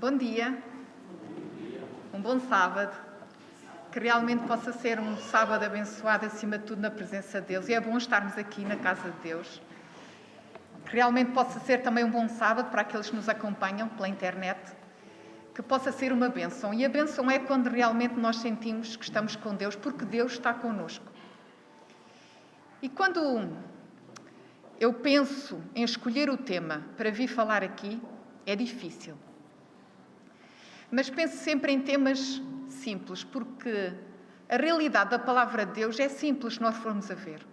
Bom dia, um bom sábado, que realmente possa ser um sábado abençoado acima de tudo na presença de Deus. E é bom estarmos aqui na casa de Deus. Que realmente possa ser também um bom sábado para aqueles que nos acompanham pela internet, que possa ser uma bênção. E a bênção é quando realmente nós sentimos que estamos com Deus, porque Deus está connosco. E quando eu penso em escolher o tema para vir falar aqui, é difícil. Mas penso sempre em temas simples, porque a realidade da palavra de Deus é simples se nós formos a ver.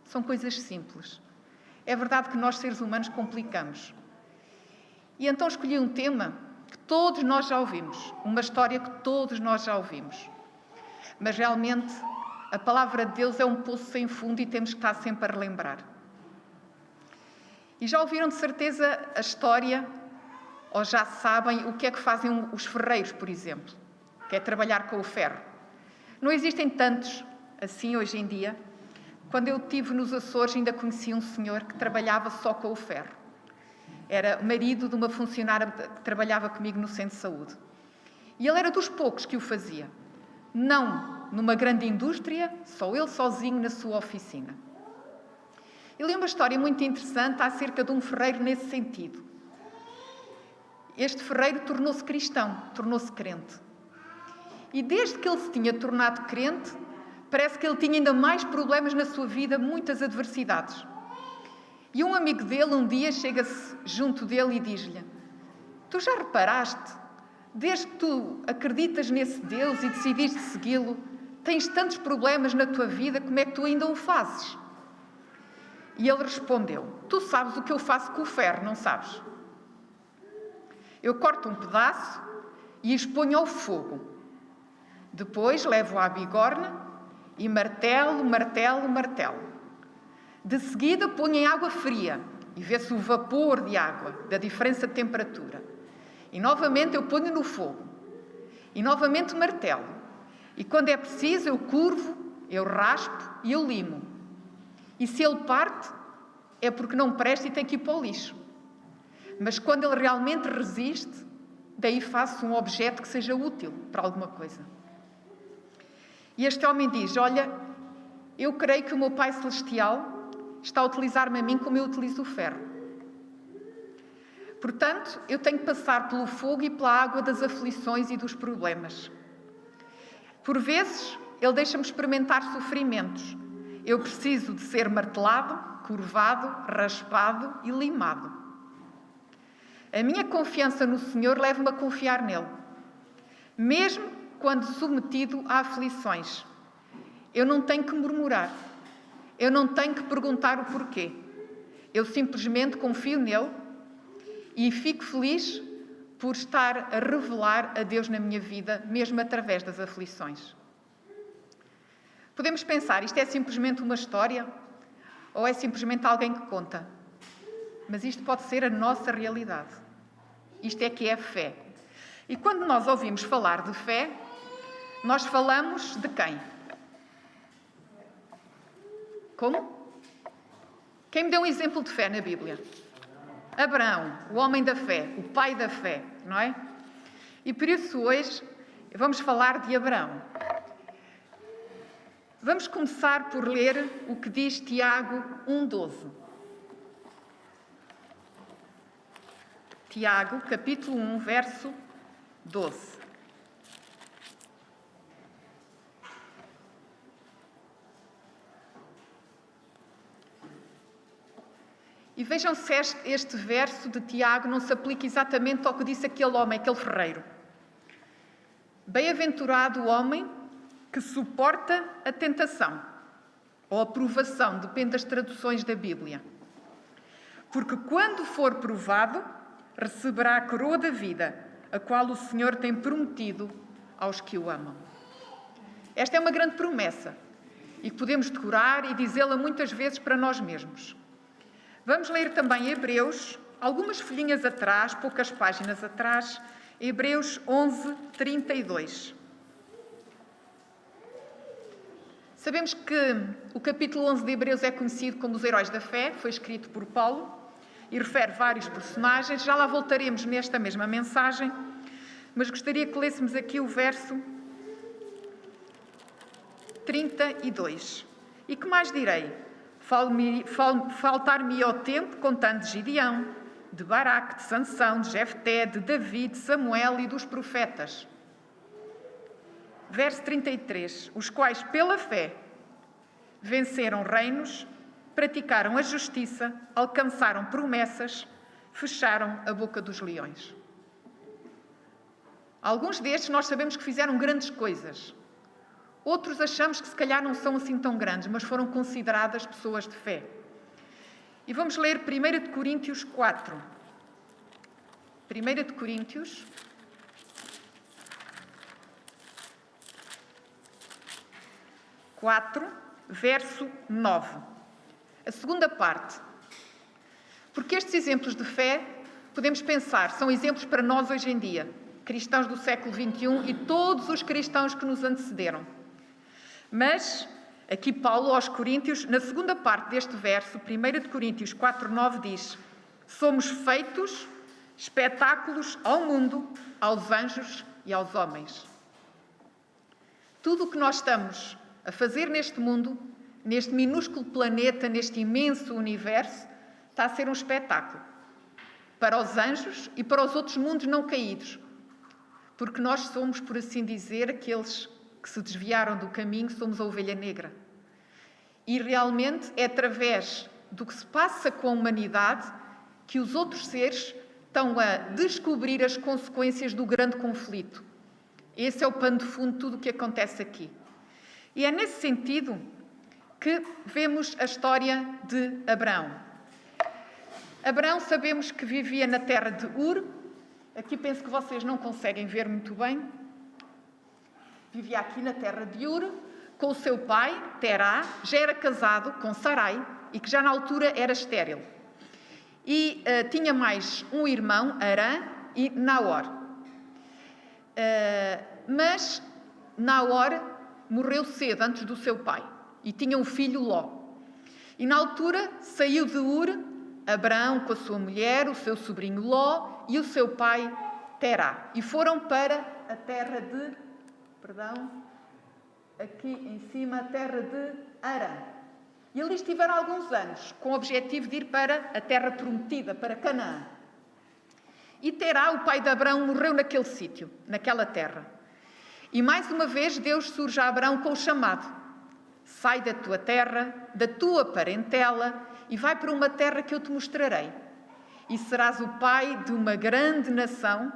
São coisas simples. É verdade que nós, seres humanos, complicamos. E então escolhi um tema que todos nós já ouvimos, uma história que todos nós já ouvimos. Mas realmente a palavra de Deus é um poço sem fundo e temos que estar sempre a relembrar. E já ouviram de certeza a história, ou já sabem o que é que fazem os ferreiros, por exemplo, que é trabalhar com o ferro. Não existem tantos assim hoje em dia. Quando eu estive nos Açores, ainda conheci um senhor que trabalhava só com o ferro. Era marido de uma funcionária que trabalhava comigo no centro de saúde. E ele era dos poucos que o fazia. Não numa grande indústria, só ele sozinho na sua oficina. E li uma história muito interessante acerca de um ferreiro nesse sentido. Este ferreiro tornou-se cristão, tornou-se crente. E desde que ele se tinha tornado crente, parece que ele tinha ainda mais problemas na sua vida, muitas adversidades. E um amigo dele um dia chega-se junto dele e diz-lhe: "Tu já reparaste, desde que tu acreditas nesse Deus e decidiste segui-lo, tens tantos problemas na tua vida, como é que tu ainda o fazes?" E ele respondeu: "Tu sabes o que eu faço com o ferro, não sabes? Eu corto um pedaço e exponho ao fogo. Depois levo à bigorna e martelo. De seguida ponho em água fria e vê-se o vapor de água, da diferença de temperatura. E novamente eu ponho no fogo. E novamente martelo. E quando é preciso eu curvo, eu raspo e eu limo. E se ele parte, é porque não presta e tem que ir para o lixo. Mas quando ele realmente resiste, daí faço um objeto que seja útil para alguma coisa." E este homem diz: "Olha, eu creio que o meu Pai Celestial está a utilizar-me a mim como eu utilizo o ferro. Portanto, eu tenho que passar pelo fogo e pela água das aflições e dos problemas. Por vezes, ele deixa-me experimentar sofrimentos. Eu preciso de ser martelado, curvado, raspado e limado. A minha confiança no Senhor leva-me a confiar nele, mesmo quando submetido a aflições. Eu não tenho que murmurar, eu não tenho que perguntar o porquê. Eu simplesmente confio nele e fico feliz por estar a revelar a Deus na minha vida, mesmo através das aflições." Podemos pensar, isto é simplesmente uma história ou é simplesmente alguém que conta? Mas isto pode ser a nossa realidade. Isto é que é fé. E quando nós ouvimos falar de fé, nós falamos de quem? Como? Quem me deu um exemplo de fé na Bíblia? Abraão, o homem da fé, o pai da fé, não é? E por isso hoje vamos falar de Abraão. Vamos começar por ler o que diz Tiago 1,12. Tiago, capítulo 1, verso 12. E vejam se este verso de Tiago não se aplica exatamente ao que disse aquele homem, aquele ferreiro. "Bem-aventurado o homem que suporta a tentação", ou a provação, depende das traduções da Bíblia. "Porque quando for provado, receberá a coroa da vida, a qual o Senhor tem prometido aos que o amam." Esta é uma grande promessa e que podemos decorar e dizê-la muitas vezes para nós mesmos. Vamos ler também Hebreus, algumas folhinhas atrás, poucas páginas atrás, Hebreus 11, 32. Sabemos que o capítulo 11 de Hebreus é conhecido como os Heróis da Fé, foi escrito por Paulo e refere vários personagens. Já lá voltaremos nesta mesma mensagem, mas gostaria que lêssemos aqui o verso 32. E que mais direi? Faltar-me ao tempo contando de Gideão, de Baraque, de Sansão, de Jefté, de Davi, de Samuel e dos profetas. Verso 33. Os quais, pela fé, venceram reinos, praticaram a justiça, alcançaram promessas, fecharam a boca dos leões. Alguns destes nós sabemos que fizeram grandes coisas. Outros achamos que se calhar não são assim tão grandes, mas foram consideradas pessoas de fé. E vamos ler 1 Coríntios 4. 1 Coríntios 4, verso 9. A segunda parte. Porque estes exemplos de fé, podemos pensar, são exemplos para nós hoje em dia, cristãos do século XXI e todos os cristãos que nos antecederam. Mas, aqui Paulo aos Coríntios, na segunda parte deste verso, 1 Coríntios 4:9 diz: somos feitos espetáculos ao mundo, aos anjos e aos homens. Tudo o que nós estamos a fazer neste mundo, neste minúsculo planeta, neste imenso universo, está a ser um espetáculo para os anjos e para os outros mundos não caídos. Porque nós somos, por assim dizer, aqueles que se desviaram do caminho, somos a ovelha negra. E realmente é através do que se passa com a humanidade que os outros seres estão a descobrir as consequências do grande conflito. Esse é o pano de fundo de tudo o que acontece aqui. E é nesse sentido que vemos a história de Abraão. Abraão sabemos que vivia na terra de Ur. Aqui penso que vocês não conseguem ver muito bem. Vivia aqui na terra de Ur, com o seu pai, Terá, já era casado com Sarai e que já na altura era estéril. E tinha mais um irmão, Arã e Naor. Mas Naor morreu cedo, antes do seu pai, e tinha um filho, Ló. E na altura saiu de Ur Abraão com a sua mulher, o seu sobrinho Ló e o seu pai Terá. E foram para a terra de... aqui em cima, a terra de Harã. E ali estiveram alguns anos, com o objetivo de ir para a terra prometida, para Canaã. E Terá, o pai de Abraão, morreu naquele sítio, naquela terra. E mais uma vez Deus surge a Abraão com o chamado: sai da tua terra, da tua parentela, e vai para uma terra que eu te mostrarei. E serás o pai de uma grande nação,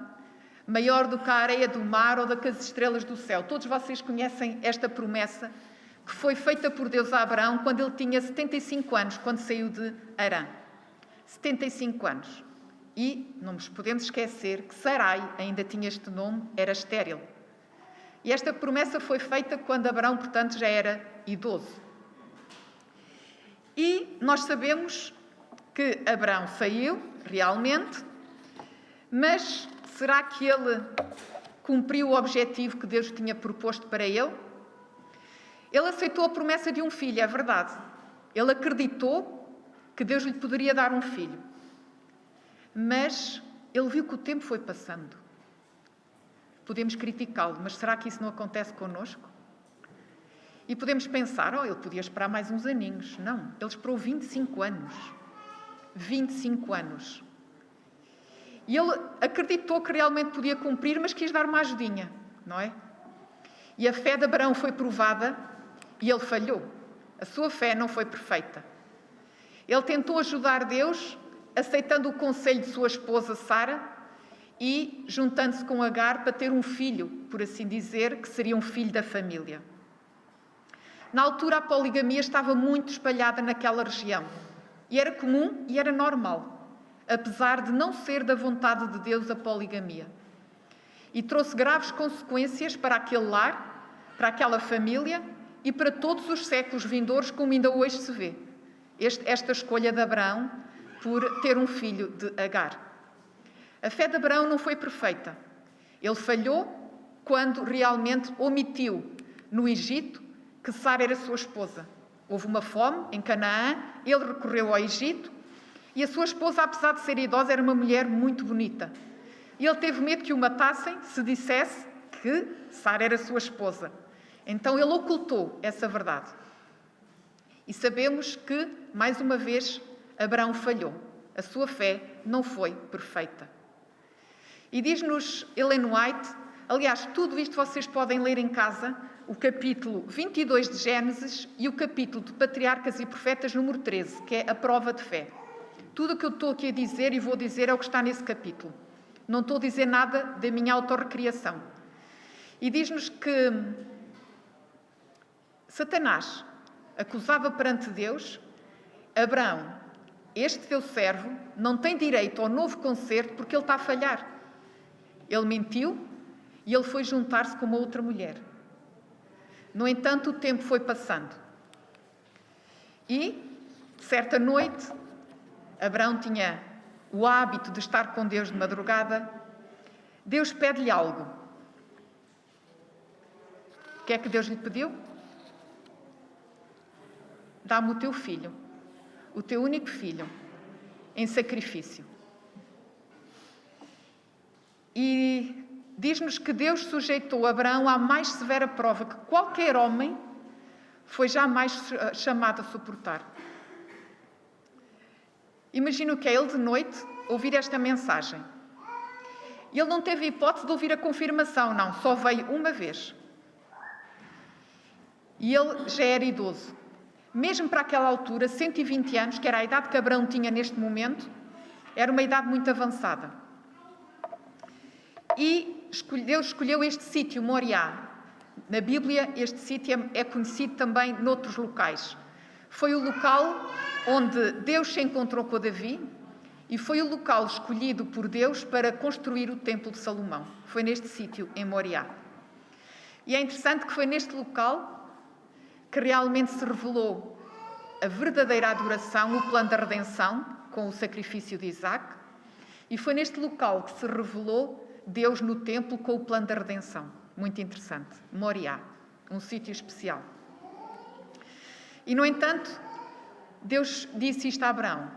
maior do que a areia do mar ou do que as estrelas do céu. Todos vocês conhecem esta promessa que foi feita por Deus a Abraão quando ele tinha 75 anos, quando saiu de Harã. 75 anos. E não nos podemos esquecer que Sarai, ainda tinha este nome, era estéril. E esta promessa foi feita quando Abraão, portanto, já era idoso. E nós sabemos que Abraão saiu, realmente, mas será que ele cumpriu o objetivo que Deus tinha proposto para ele? Ele aceitou a promessa de um filho, é verdade. Ele acreditou que Deus lhe poderia dar um filho. Mas ele viu que o tempo foi passando. Podemos criticá-lo, mas será que isso não acontece connosco? E podemos pensar, ele podia esperar mais uns aninhos. Não, ele esperou 25 anos. 25 anos. E ele acreditou que realmente podia cumprir, mas quis dar uma ajudinha, não é? E a fé de Abraão foi provada e ele falhou. A sua fé não foi perfeita. Ele tentou ajudar Deus, aceitando o conselho de sua esposa Sara e juntando-se com Agar para ter um filho, por assim dizer, que seria um filho da família. Na altura, a poligamia estava muito espalhada naquela região. E era comum e era normal, apesar de não ser da vontade de Deus a poligamia. E trouxe graves consequências para aquele lar, para aquela família e para todos os séculos vindouros, como ainda hoje se vê. Esta escolha de Abraão por ter um filho de Agar. A fé de Abraão não foi perfeita. Ele falhou quando realmente omitiu no Egito que Sara era sua esposa. Houve uma fome em Canaã, ele recorreu ao Egito e a sua esposa, apesar de ser idosa, era uma mulher muito bonita. E ele teve medo que o matassem se dissesse que Sara era sua esposa. Então ele ocultou essa verdade. E sabemos que, mais uma vez, Abraão falhou. A sua fé não foi perfeita. E diz-nos Ellen White, aliás, tudo isto vocês podem ler em casa, o capítulo 22 de Gênesis e o capítulo de Patriarcas e Profetas número 13, que é a prova de fé. Tudo o que eu estou aqui a dizer e vou dizer é o que está nesse capítulo. Não estou a dizer nada da minha autorrecriação. E diz-nos que Satanás acusava perante Deus: Abraão, este teu servo não tem direito ao novo concerto porque ele está a falhar. Ele mentiu e ele foi juntar-se com uma outra mulher. No entanto, o tempo foi passando. E, certa noite, Abraão tinha o hábito de estar com Deus de madrugada. Deus pede-lhe algo. O que é que Deus lhe pediu? Dá-me o teu filho, o teu único filho, em sacrifício. E diz-nos que Deus sujeitou Abraão à mais severa prova que qualquer homem foi jamais chamado a suportar. Imagina o que é ele de noite ouvir esta mensagem. Ele não teve hipótese de ouvir a confirmação, não, só veio uma vez. E ele já era idoso. Mesmo para aquela altura, 120 anos, que era a idade que Abraão tinha neste momento, era uma idade muito avançada. E Deus escolheu este sítio, Moriá. Na Bíblia, este sítio é conhecido também noutros locais. Foi o local onde Deus se encontrou com Davi e foi o local escolhido por Deus para construir o Templo de Salomão. Foi neste sítio, em Moriá. E é interessante que foi neste local que realmente se revelou a verdadeira adoração, o plano da redenção, com o sacrifício de Isaac. E foi neste local que se revelou Deus no templo com o plano da redenção. Muito interessante. Moriá, um sítio especial. E, no entanto, Deus disse isto a Abraão.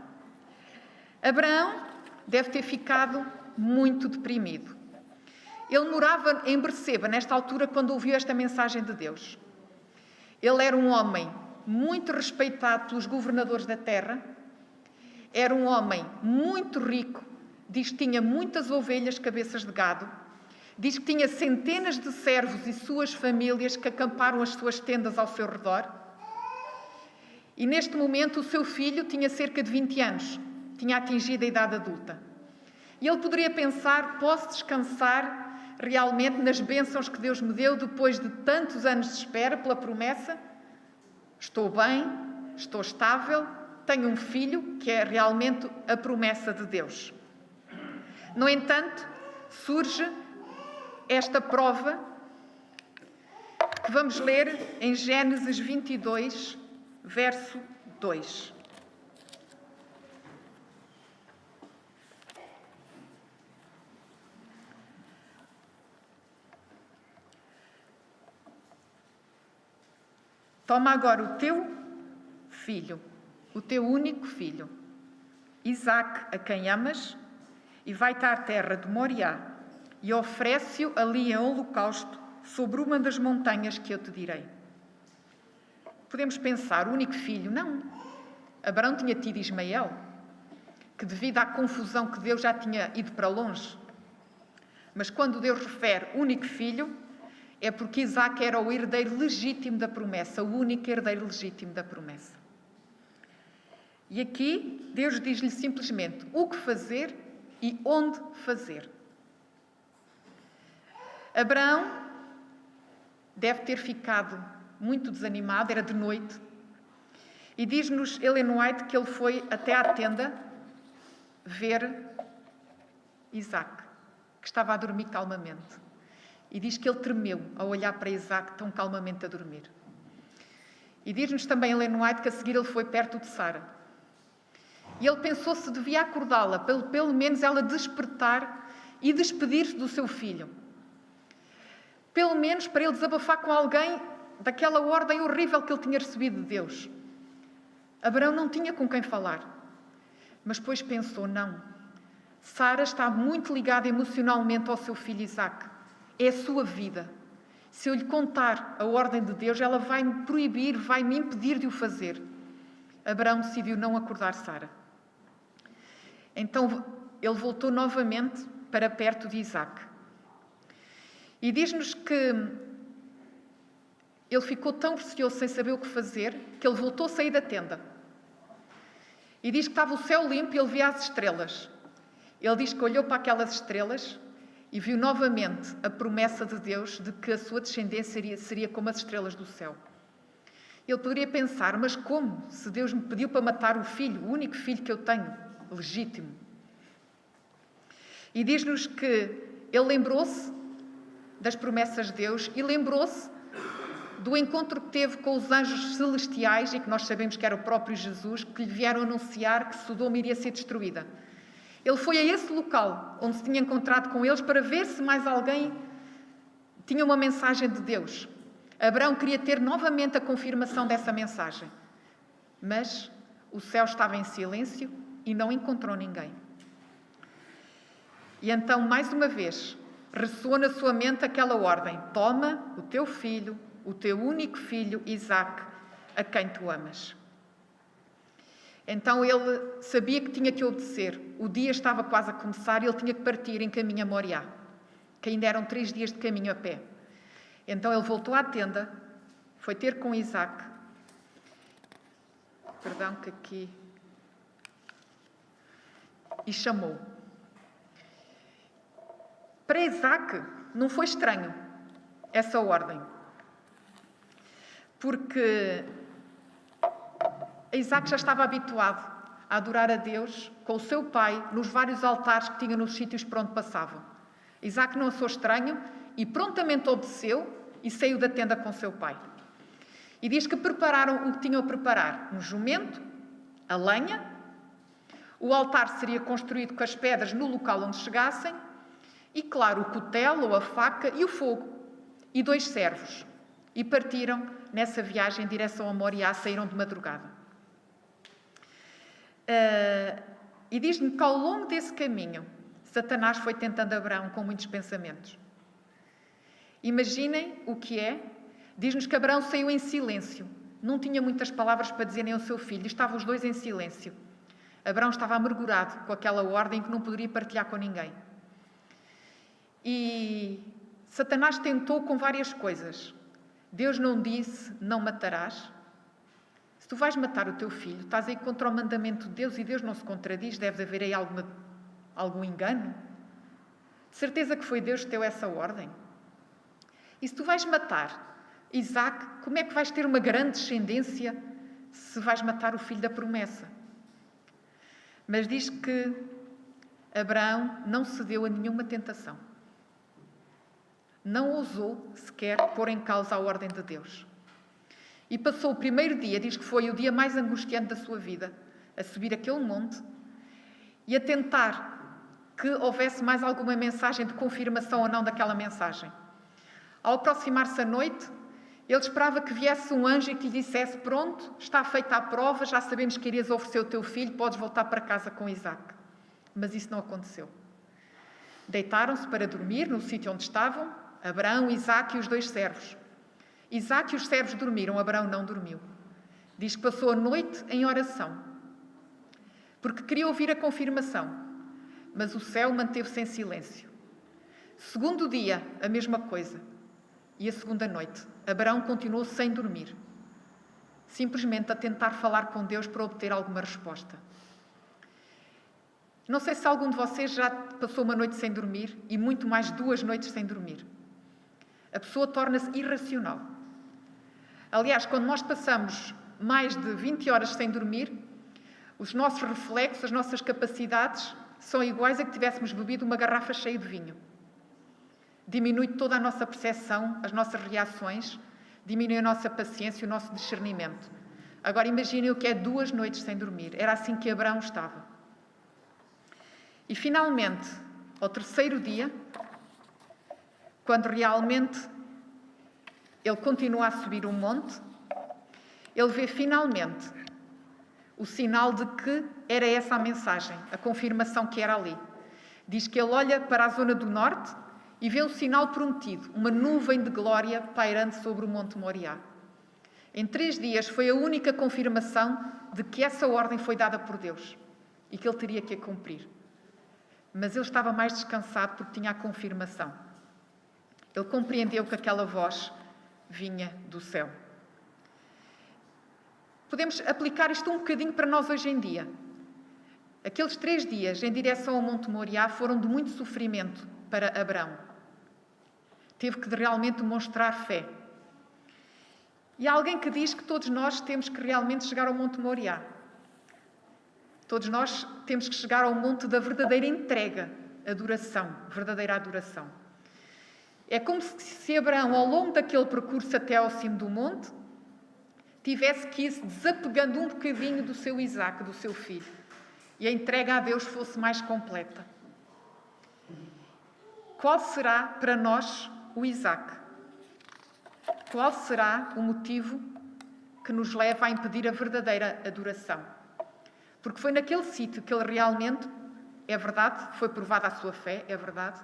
Abraão deve ter ficado muito deprimido. Ele morava em Berseba, nesta altura, quando ouviu esta mensagem de Deus. Ele era um homem muito respeitado pelos governadores da terra, era um homem muito rico, diz que tinha muitas ovelhas, cabeças de gado, diz que tinha centenas de servos e suas famílias que acamparam as suas tendas ao seu redor. E neste momento o seu filho tinha cerca de 20 anos, tinha atingido a idade adulta. E ele poderia pensar: posso descansar realmente nas bênçãos que Deus me deu depois de tantos anos de espera pela promessa? Estou bem, estou estável, tenho um filho que é realmente a promessa de Deus. No entanto, surge esta prova que vamos ler em Gênesis 22, verso 2. Toma agora o teu filho, o teu único filho, Isaque, a quem amas, e vai-te à terra de Moriá e oferece-o ali em holocausto sobre uma das montanhas que eu te direi. Podemos pensar: o único filho? Não. Abraão tinha tido Ismael, que devido à confusão que Deus já tinha ido para longe. Mas quando Deus refere único filho, é porque Isaque era o herdeiro legítimo da promessa, o único herdeiro legítimo da promessa. E aqui Deus diz-lhe simplesmente o que fazer e onde fazer. Abraão deve ter ficado muito desanimado, era de noite, e diz-nos Ellen White que ele foi até à tenda ver Isaque, que estava a dormir calmamente. E diz que ele tremeu ao olhar para Isaque tão calmamente a dormir. E diz-nos também Ellen White que a seguir ele foi perto de Sara. E ele pensou se devia acordá-la, pelo menos ela despertar e despedir-se do seu filho. Pelo menos para ele desabafar com alguém daquela ordem horrível que ele tinha recebido de Deus. Abraão não tinha com quem falar. Mas depois pensou: não, Sara está muito ligada emocionalmente ao seu filho Isaque. É a sua vida. Se eu lhe contar a ordem de Deus, ela vai-me proibir, vai-me impedir de o fazer. Abraão decidiu não acordar Sara. Então ele voltou novamente para perto de Isaque. E diz-nos que ele ficou tão receoso sem saber o que fazer, que ele voltou a sair da tenda. E diz que estava o céu limpo e ele via as estrelas. Ele diz que olhou para aquelas estrelas e viu novamente a promessa de Deus de que a sua descendência seria como as estrelas do céu. Ele poderia pensar, mas como? Se Deus me pediu para matar o filho, o único filho que eu tenho, legítimo. E diz-nos que ele lembrou-se das promessas de Deus e lembrou-se do encontro que teve com os anjos celestiais, e que nós sabemos que era o próprio Jesus, que lhe vieram anunciar que Sodoma iria ser destruída. Ele foi a esse local onde se tinha encontrado com eles para ver se mais alguém tinha uma mensagem de Deus. Abraão queria ter novamente a confirmação dessa mensagem, mas o céu estava em silêncio e não encontrou ninguém. E então, mais uma vez, ressoou na sua mente aquela ordem: toma o teu filho, o teu único filho, Isaque, a quem tu amas. Então ele sabia que tinha que obedecer. O dia estava quase a começar e ele tinha que partir em caminho a Moriá, que ainda eram 3 dias de caminho a pé. Então ele voltou à tenda, foi ter com Isaque. Perdão que aqui... E chamou. Para Isaque não foi estranho essa ordem, porque Isaque já estava habituado a adorar a Deus com o seu pai nos vários altares que tinha nos sítios por onde passavam. Isaque não achou estranho e prontamente obedeceu e saiu da tenda com seu pai. E diz que prepararam o que tinham a preparar: um jumento, a lenha, o altar seria construído com as pedras no local onde chegassem, e claro, o cutelo ou a faca e o fogo, e 2 servos. E partiram nessa viagem em direção a Moriá, saíram de madrugada. E diz-me que ao longo desse caminho, Satanás foi tentando Abraão com muitos pensamentos. Imaginem o que é. Diz-nos que Abraão saiu em silêncio. Não tinha muitas palavras para dizer nem ao seu filho. Estavam os 2 em silêncio. Abraão estava amargurado com aquela ordem que não poderia partilhar com ninguém. E Satanás tentou com várias coisas. Deus não disse, não matarás. Se tu vais matar o teu filho, estás aí contra o mandamento de Deus e Deus não se contradiz, deve haver aí algum engano. De certeza que foi Deus que deu essa ordem. E se tu vais matar Isaque, como é que vais ter uma grande descendência se vais matar o filho da promessa? Mas diz que Abraão não cedeu a nenhuma tentação. Não ousou sequer pôr em causa a ordem de Deus. E passou o primeiro dia, diz que foi o dia mais angustiante da sua vida, a subir aquele monte e a tentar que houvesse mais alguma mensagem de confirmação ou não daquela mensagem. Ao aproximar-se a noite, ele esperava que viesse um anjo e que lhe dissesse: pronto, está feita a prova, já sabemos que irias oferecer o teu filho, podes voltar para casa com Isaque. Mas isso não aconteceu. Deitaram-se para dormir no sítio onde estavam, Abraão, Isaque e os 2 servos. Isaque e os servos dormiram, Abraão não dormiu. Diz que passou a noite em oração, porque queria ouvir a confirmação, mas o céu manteve-se em silêncio. Segundo dia, a mesma coisa. E a segunda noite, Abraão continuou sem dormir, simplesmente a tentar falar com Deus para obter alguma resposta. Não sei se algum de vocês já passou uma noite sem dormir e muito mais 2 noites sem dormir. A pessoa torna-se irracional. Aliás, quando nós passamos mais de 20 horas sem dormir, os nossos reflexos, as nossas capacidades são iguais a que tivéssemos bebido uma garrafa cheia de vinho. Diminui toda a nossa percepção, as nossas reações, diminui a nossa paciência e o nosso discernimento. Agora imaginem o que é 2 noites sem dormir. Era assim que Abraão estava. E finalmente, ao 3º dia, quando realmente ele continua a subir o monte, ele vê finalmente o sinal de que era essa a mensagem, a confirmação que era ali. Diz que ele olha para a zona do norte e vê um sinal prometido, uma nuvem de glória pairando sobre o Monte Moriá. Em 3 dias foi a única confirmação de que essa ordem foi dada por Deus e que ele teria que a cumprir. Mas ele estava mais descansado porque tinha a confirmação. Ele compreendeu que aquela voz vinha do céu. Podemos aplicar isto um bocadinho para nós hoje em dia. Aqueles 3 dias em direção ao Monte Moriá foram de muito sofrimento para Abraão. Teve que realmente demonstrar fé. E há alguém que diz que todos nós temos que realmente chegar ao Monte Moriá. Todos nós temos que chegar ao monte da verdadeira entrega, adoração, verdadeira adoração. É como se Abraão, ao longo daquele percurso até ao cimo do monte, tivesse que ir se desapegando um bocadinho do seu Isaque, do seu filho, e a entrega a Deus fosse mais completa. Qual será para nós o Isaque? Qual será o motivo que nos leva a impedir a verdadeira adoração? Porque foi naquele sítio que ele realmente, é verdade, foi provada a sua fé, é verdade,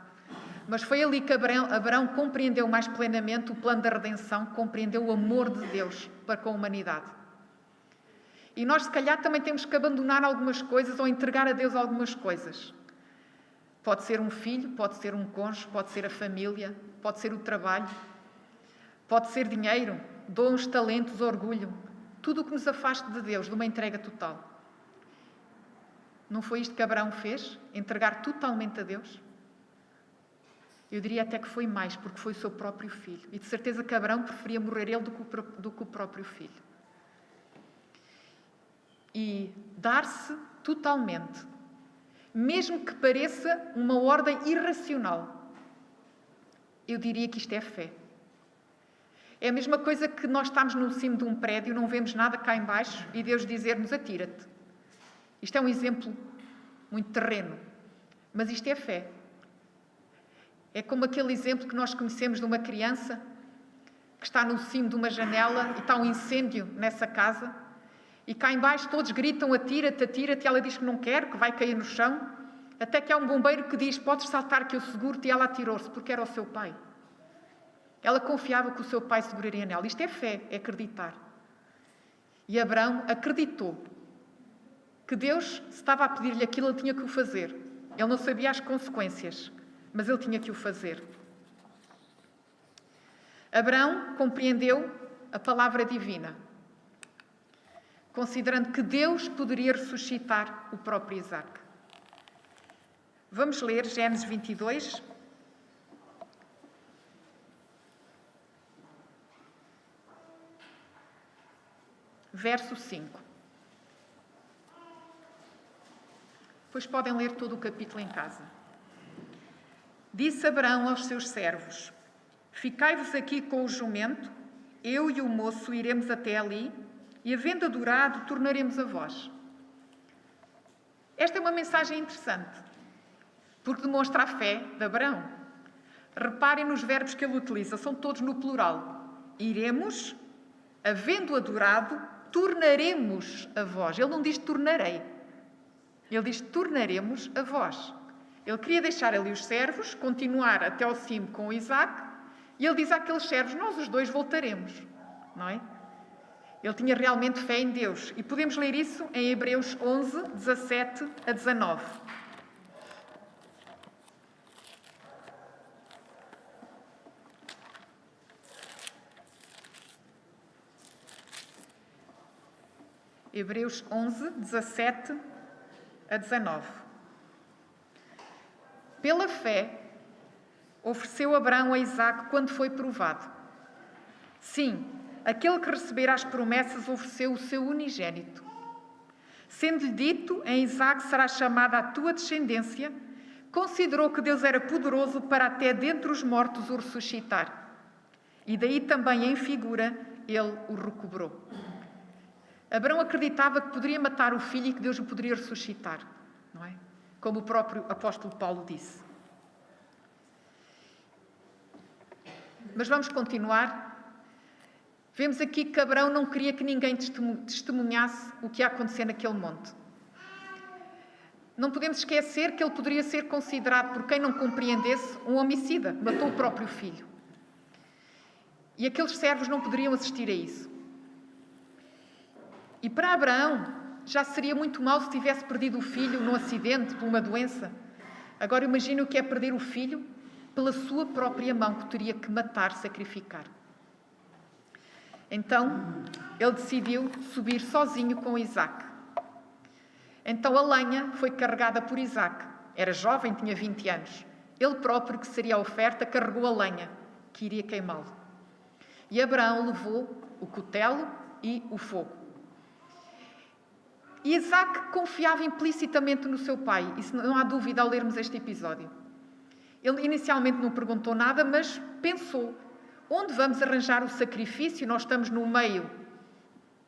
mas foi ali que Abraão compreendeu mais plenamente o plano da redenção, compreendeu o amor de Deus para com a humanidade. E nós, se calhar, também temos que abandonar algumas coisas ou entregar a Deus algumas coisas. Pode ser um filho, pode ser um cônjuge, pode ser a família, pode ser o trabalho, pode ser dinheiro, dons, talentos, orgulho, tudo o que nos afaste de Deus, de uma entrega total. Não foi isto que Abraão fez? Entregar totalmente a Deus? Eu diria até que foi mais, porque foi o seu próprio filho. E de certeza que Abraão preferia morrer ele do que o próprio filho. E dar-se totalmente, mesmo que pareça uma ordem irracional, eu diria que isto é fé. É a mesma coisa que nós estamos no cimo de um prédio, não vemos nada cá em baixo e Deus dizer-nos: atira-te. Isto é um exemplo muito terreno, mas isto é fé. É como aquele exemplo que nós conhecemos de uma criança que está no cimo de uma janela e está um incêndio nessa casa e cá em baixo todos gritam: atira-te, atira-te, e ela diz que não quer, que vai cair no chão, até que há um bombeiro que diz: podes saltar que eu seguro-te, e ela atirou-se porque era o seu pai. Ela confiava que o seu pai seguraria nela. Isto é fé, é acreditar. E Abraão acreditou que Deus, se estava a pedir-lhe aquilo, ele tinha que o fazer. Ele não sabia as consequências, mas ele tinha que o fazer. Abraão compreendeu a palavra divina, considerando que Deus poderia ressuscitar o próprio Isaque. Vamos ler Gênesis 22. Verso 5. Depois podem ler todo o capítulo em casa. Disse Abraão aos seus servos: ficai-vos aqui com o jumento, eu e o moço iremos até ali, e havendo adorado, tornaremos a vós. Esta é uma mensagem interessante, porque demonstra a fé de Abraão. Reparem nos verbos que ele utiliza, são todos no plural. Iremos, havendo adorado, tornaremos a vós. Ele não diz tornarei. Ele diz tornaremos a vós. Ele queria deixar ali os servos, continuar até ao cimo com o Isaque, e ele diz àqueles servos: nós os dois voltaremos. Não é? Ele tinha realmente fé em Deus. E podemos ler isso em Hebreus 11, 17 a 19. Hebreus 11, 17 a 19. Pela fé, ofereceu Abraão a Isaque quando foi provado. Sim, aquele que recebera as promessas ofereceu o seu unigênito. Sendo-lhe dito: em Isaque será chamada a tua descendência, considerou que Deus era poderoso para até dentre os mortos o ressuscitar. E daí também, em figura, ele o recobrou. Abraão acreditava que poderia matar o filho e que Deus o poderia ressuscitar, não é? Como o próprio apóstolo Paulo disse. Mas vamos continuar. Vemos aqui que Abraão não queria que ninguém testemunhasse o que ia acontecer naquele monte. Não podemos esquecer que ele poderia ser considerado, por quem não compreendesse, um homicida. Matou o próprio filho. E aqueles servos não poderiam assistir a isso. E para Abraão, já seria muito mal se tivesse perdido o filho num acidente, por uma doença. Agora imagine o que é perder o filho pela sua própria mão, que teria que matar, sacrificar. Então, ele decidiu subir sozinho com Isaac. Então a lenha foi carregada por Isaac. Era jovem, tinha 20 anos. Ele próprio, que seria a oferta, carregou a lenha, que iria queimá-lo. E Abraão levou o cutelo e o fogo. E Isaac confiava implicitamente no seu pai. Isso não há dúvida ao lermos este episódio. Ele inicialmente não perguntou nada, mas pensou: onde vamos arranjar o sacrifício? Nós estamos no meio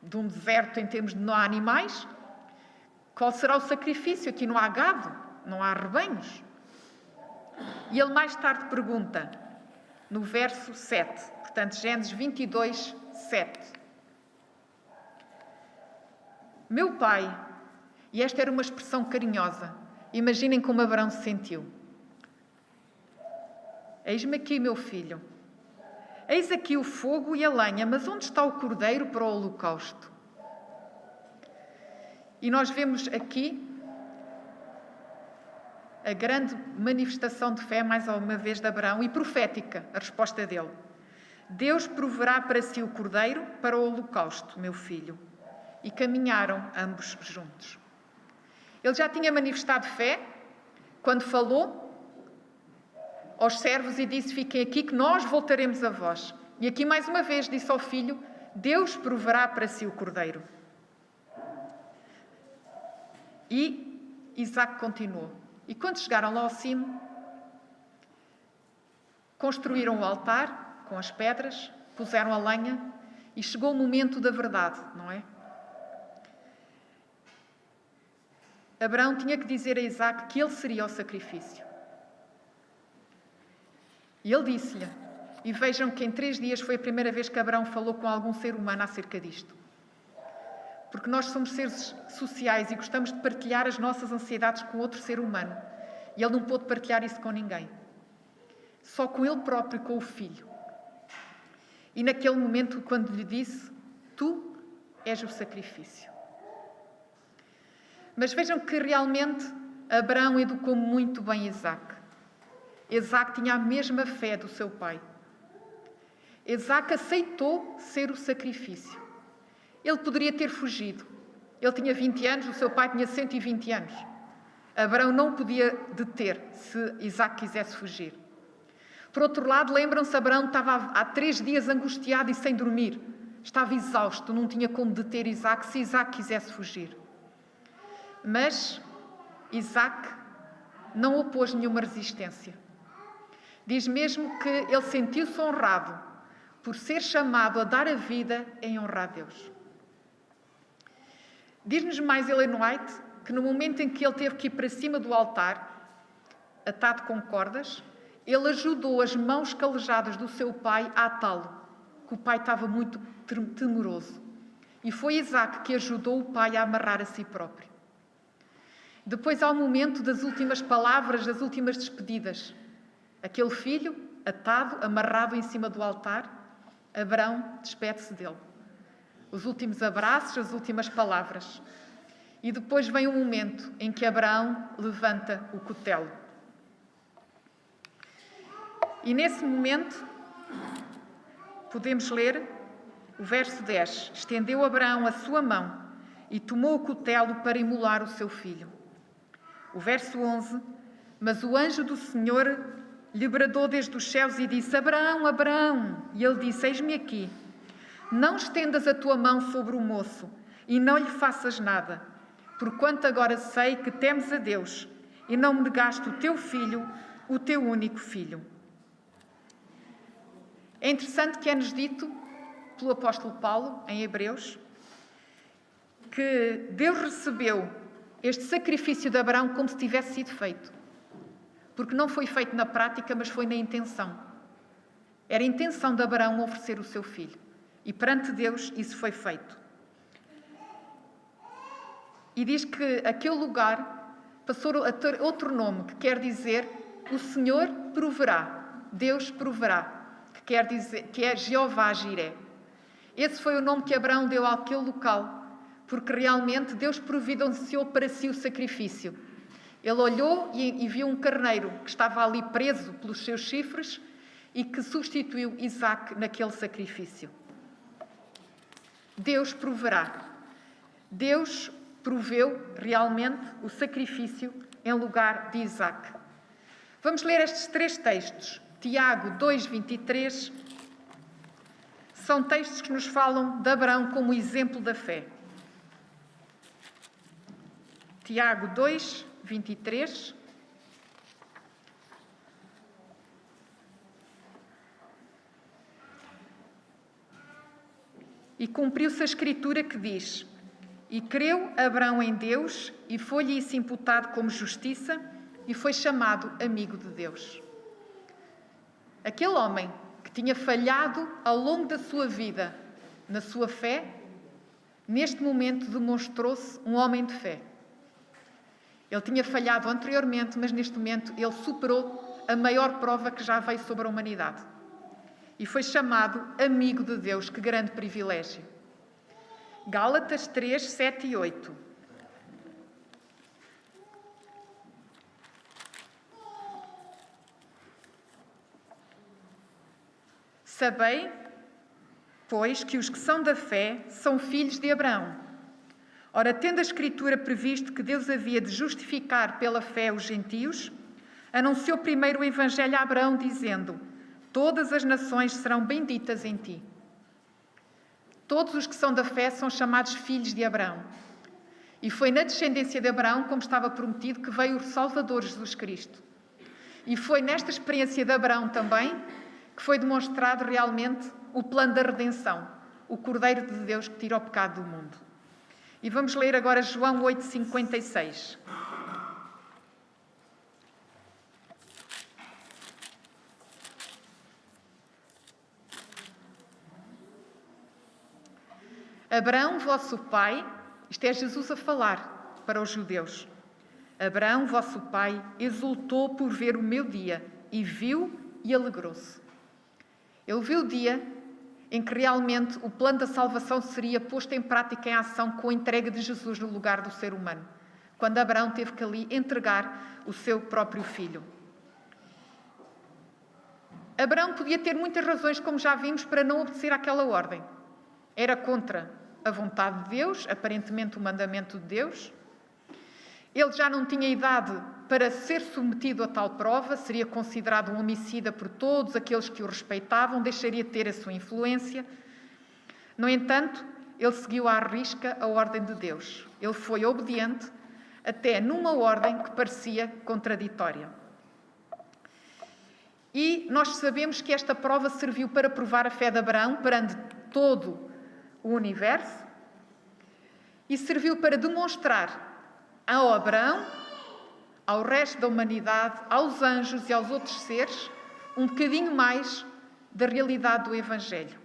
de um deserto em termos de não há animais. Qual será o sacrifício? Aqui não há gado, não há rebanhos. E ele mais tarde pergunta, no verso 7, portanto, Gênesis 22, 7. Meu pai, e esta era uma expressão carinhosa, imaginem como Abraão se sentiu. Eis-me aqui, meu filho. Eis aqui o fogo e a lenha, mas onde está o cordeiro para o holocausto? E nós vemos aqui a grande manifestação de fé, mais uma vez, de Abraão, e profética, a resposta dele. Deus proverá para si o cordeiro para o holocausto, meu filho. E caminharam ambos juntos. Ele já tinha manifestado fé quando falou aos servos e disse: fiquem aqui que nós voltaremos a vós. E aqui mais uma vez disse ao filho: Deus proverá para si o cordeiro. E Isaac continuou. E quando chegaram lá ao cimo, construíram o altar com as pedras, puseram a lenha e chegou o momento da verdade, não é? Abraão tinha que dizer a Isaac que ele seria o sacrifício. E ele disse-lhe, e vejam que em 3 dias foi a primeira vez que Abraão falou com algum ser humano acerca disto. Porque nós somos seres sociais e gostamos de partilhar as nossas ansiedades com outro ser humano. E ele não pôde partilhar isso com ninguém. Só com ele próprio, com o filho. E naquele momento, quando lhe disse, tu és o sacrifício. Mas vejam que realmente Abraão educou muito bem Isaac. Isaac tinha a mesma fé do seu pai. Isaac aceitou ser o sacrifício. Ele poderia ter fugido. Ele tinha 20 anos, o seu pai tinha 120 anos. Abraão não podia deter se Isaac quisesse fugir. Por outro lado, lembram-se, Abraão estava há 3 dias angustiado e sem dormir. Estava exausto, não tinha como deter Isaac se Isaac quisesse fugir. Mas Isaac não opôs nenhuma resistência. Diz mesmo que ele sentiu-se honrado por ser chamado a dar a vida em honra a Deus. Diz-nos mais Ellen White que no momento em que ele teve que ir para cima do altar, atado com cordas, ele ajudou as mãos calejadas do seu pai a atá-lo, que o pai estava muito temeroso. E foi Isaac que ajudou o pai a amarrar a si próprio. Depois há o momento das últimas palavras, das últimas despedidas. Aquele filho, atado, amarrado em cima do altar, Abraão despede-se dele. Os últimos abraços, as últimas palavras. E depois vem o momento em que Abraão levanta o cutelo. E nesse momento, podemos ler o verso 10. Estendeu Abraão a sua mão e tomou o cutelo para imolar o seu filho. O verso 11. Mas o anjo do Senhor lhe bradou desde os céus e disse: Abraão, Abraão. E ele disse: eis-me aqui. Não estendas a tua mão sobre o moço e não lhe faças nada, porquanto agora sei que temes a Deus e não me negaste o teu filho, o teu único filho. É interessante que é-nos dito pelo apóstolo Paulo, em Hebreus, que Deus recebeu este sacrifício de Abraão como se tivesse sido feito. Porque não foi feito na prática, mas foi na intenção. Era a intenção de Abraão oferecer o seu filho. E perante Deus isso foi feito. E diz que aquele lugar passou a ter outro nome, que quer dizer o Senhor proverá, Deus proverá, que quer dizer que é Jeová Jiré. Esse foi o nome que Abraão deu àquele local, porque realmente Deus providenciou para si o sacrifício. Ele olhou e viu um carneiro que estava ali preso pelos seus chifres e que substituiu Isaque naquele sacrifício. Deus proverá. Deus proveu realmente o sacrifício em lugar de Isaque. Vamos ler estes 3 textos. Tiago 2:23. São textos que nos falam de Abraão como exemplo da fé. Tiago 2:23. E cumpriu-se a Escritura que diz: E creu Abraão em Deus, e foi-lhe isso imputado como justiça, e foi chamado amigo de Deus. Aquele homem que tinha falhado ao longo da sua vida na sua fé, neste momento demonstrou-se um homem de fé. Ele tinha falhado anteriormente, mas neste momento ele superou a maior prova que já veio sobre a humanidade. E foi chamado amigo de Deus. Que grande privilégio. Gálatas 3, 7 e 8. Sabei, pois, que os que são da fé são filhos de Abraão. Ora, tendo a Escritura previsto que Deus havia de justificar pela fé os gentios, anunciou primeiro o Evangelho a Abraão, dizendo: Todas as nações serão benditas em ti. Todos os que são da fé são chamados filhos de Abraão. E foi na descendência de Abraão, como estava prometido, que veio o Salvador Jesus Cristo. E foi nesta experiência de Abraão também que foi demonstrado realmente o plano da redenção, o Cordeiro de Deus que tira o pecado do mundo. E vamos ler agora João 8:56. Abraão, vosso pai, isto é Jesus a falar para os judeus. Abraão, vosso pai, exultou por ver o meu dia e viu e alegrou-se. Ele viu o dia em que realmente o plano da salvação seria posto em prática, em ação, com a entrega de Jesus no lugar do ser humano, quando Abraão teve que ali entregar o seu próprio filho. Abraão podia ter muitas razões, como já vimos, para não obedecer àquela ordem. Era contra a vontade de Deus, aparentemente o mandamento de Deus. Ele já não tinha idade para ser submetido a tal prova, seria considerado um homicida por todos aqueles que o respeitavam, deixaria de ter a sua influência. No entanto, ele seguiu à risca a ordem de Deus. Ele foi obediente, até numa ordem que parecia contraditória. E nós sabemos que esta prova serviu para provar a fé de Abraão perante todo o universo e serviu para demonstrar ao Abraão, ao resto da humanidade, aos anjos e aos outros seres, um bocadinho mais da realidade do Evangelho.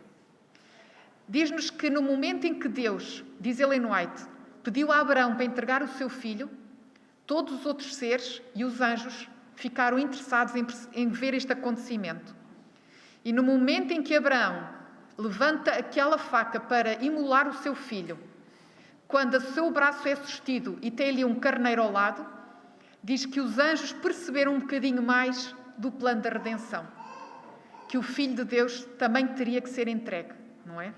Diz-nos que no momento em que Deus, diz Ellen White, pediu a Abraão para entregar o seu filho, todos os outros seres e os anjos ficaram interessados em ver este acontecimento. E no momento em que Abraão levanta aquela faca para imolar o seu filho, quando o seu braço é sustido e tem ali um carneiro ao lado, diz que os anjos perceberam um bocadinho mais do plano da redenção, que o Filho de Deus também teria que ser entregue, não é?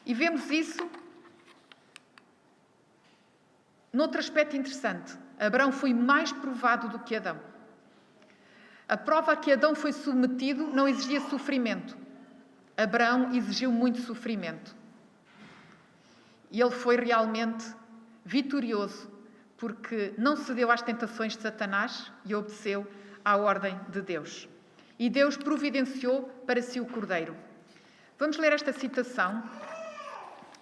E vemos isso noutro aspecto interessante. Abraão foi mais provado do que Adão. A prova a que Adão foi submetido não exigia sofrimento. Abraão exigiu muito sofrimento. E ele foi realmente vitorioso, porque não cedeu às tentações de Satanás e obedeceu à ordem de Deus. E Deus providenciou para si o Cordeiro. Vamos ler esta citação,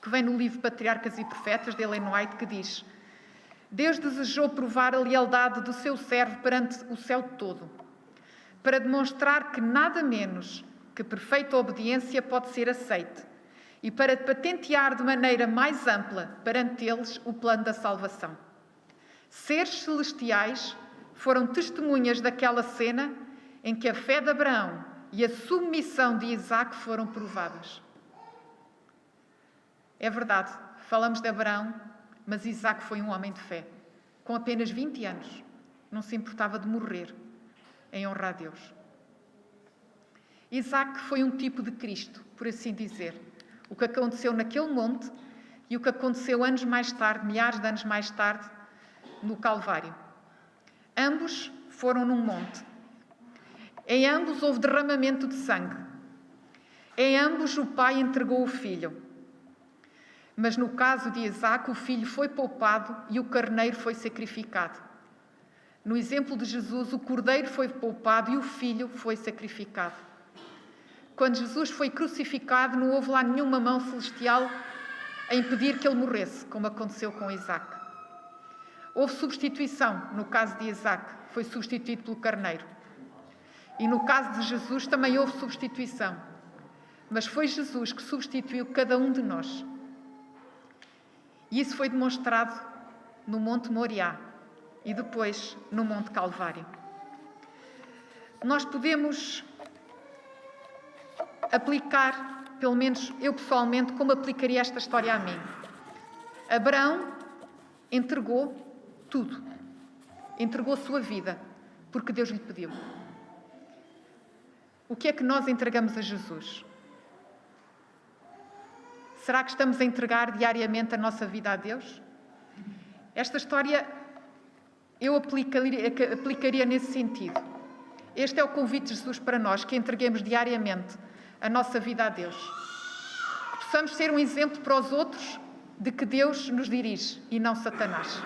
que vem no livro Patriarcas e Profetas, de Ellen White, que diz: Deus desejou provar a lealdade do seu servo perante o céu todo, para demonstrar que nada menos que perfeita obediência pode ser aceite, e para patentear de maneira mais ampla perante eles o plano da salvação. Seres celestiais foram testemunhas daquela cena em que a fé de Abraão e a submissão de Isaque foram provadas. É verdade, falamos de Abraão, mas Isaque foi um homem de fé. Com apenas 20 anos, não se importava de morrer em honra a Deus. Isaque foi um tipo de Cristo, por assim dizer. O que aconteceu naquele monte e o que aconteceu anos mais tarde, milhares de anos mais tarde, no Calvário. Ambos foram num monte. Em ambos houve derramamento de sangue. Em ambos o pai entregou o filho. Mas no caso de Isaque, o filho foi poupado e o carneiro foi sacrificado. No exemplo de Jesus, o cordeiro foi poupado e o filho foi sacrificado. Quando Jesus foi crucificado, não houve lá nenhuma mão celestial a impedir que ele morresse, como aconteceu com Isaque. Houve substituição, no caso de Isaque, foi substituído pelo carneiro. E no caso de Jesus também houve substituição. Mas foi Jesus que substituiu cada um de nós. E isso foi demonstrado no Monte Moriá e depois no Monte Calvário. Nós podemos aplicar, pelo menos eu pessoalmente, como aplicaria esta história a mim. Abraão entregou tudo. Entregou a sua vida, porque Deus lhe pediu. O que é que nós entregamos a Jesus? Será que estamos a entregar diariamente a nossa vida a Deus? Esta história eu aplicaria nesse sentido. Este é o convite de Jesus para nós, que entreguemos diariamente a nossa vida a Deus. Que possamos ser um exemplo para os outros de que Deus nos dirige e não Satanás.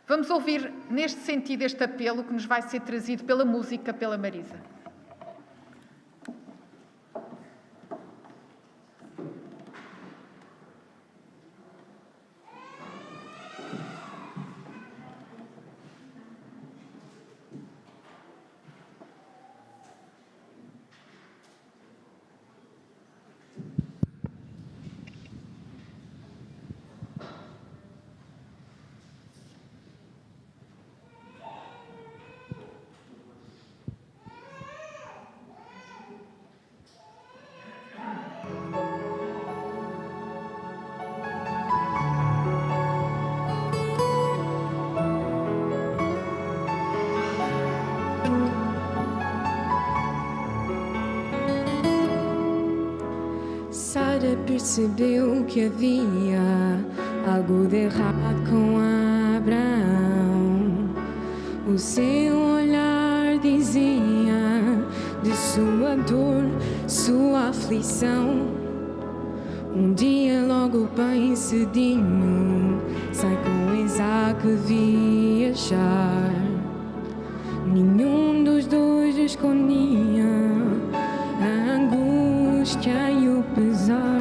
Vamos ouvir neste sentido este apelo que nos vai ser trazido pela música, pela Marisa. Sara percebeu que havia algo de errado com Abraão. O seu olhar dizia de sua dor, sua aflição. Um dia logo bem cedinho sai com Isaque viajar. Nenhum dos dois escondia a angústia e o pesar.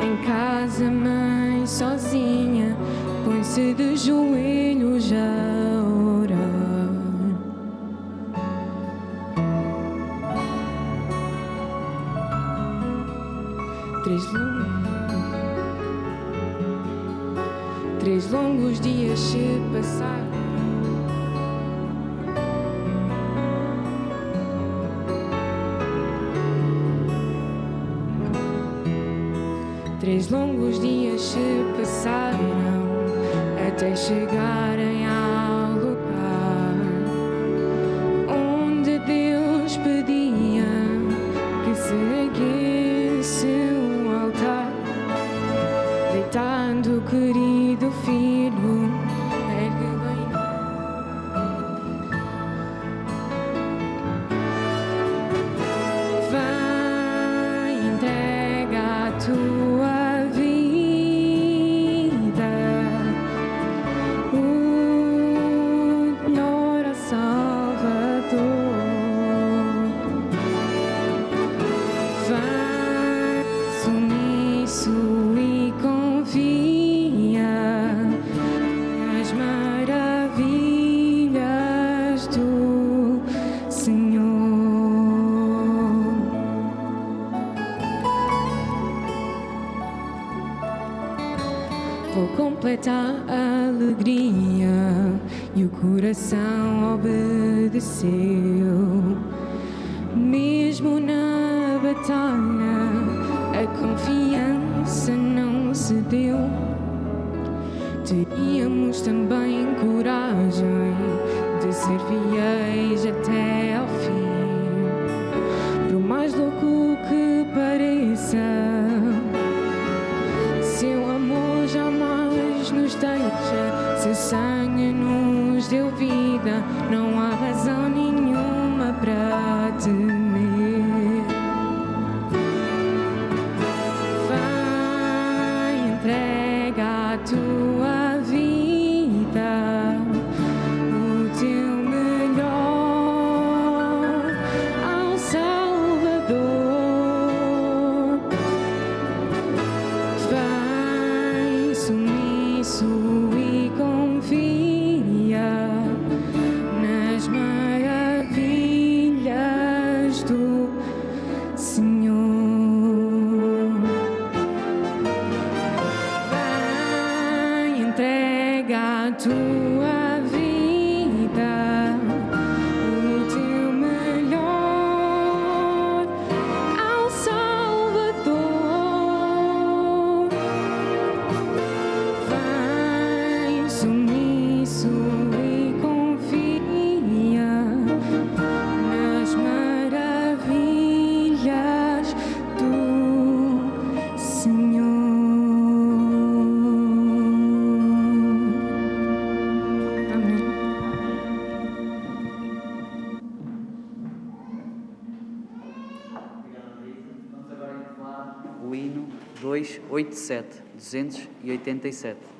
Em casa, mãe sozinha põe-se de joelhos a orar. Três longos dias se passaram. Três longos dias se passaram até chegarem ao lugar onde Deus pedia que se erguesse um altar, deitando o querido filho ergue bem. Vai, entrega a tua vida, o completa alegria e o coração obedeceu. Mesmo na batalha, a confiança não cedeu. Teríamos também coragem de ser fiéis até ao fim. Por mais louco que pareça, seu amor jamais nos deixa. Seu sangue nos deu vida, não há razão nenhuma para temer. Vai, entrega a tua vida, o teu melhor ao Salvador. Vai sumiço e confia nas maravilhas do Senhor. Vai, entrega a tua vida, o teu melhor ao Salvador. Vai sumiço e confia nas maravilhas do Senhor. Amém. Vamos agora entoar o hino 287.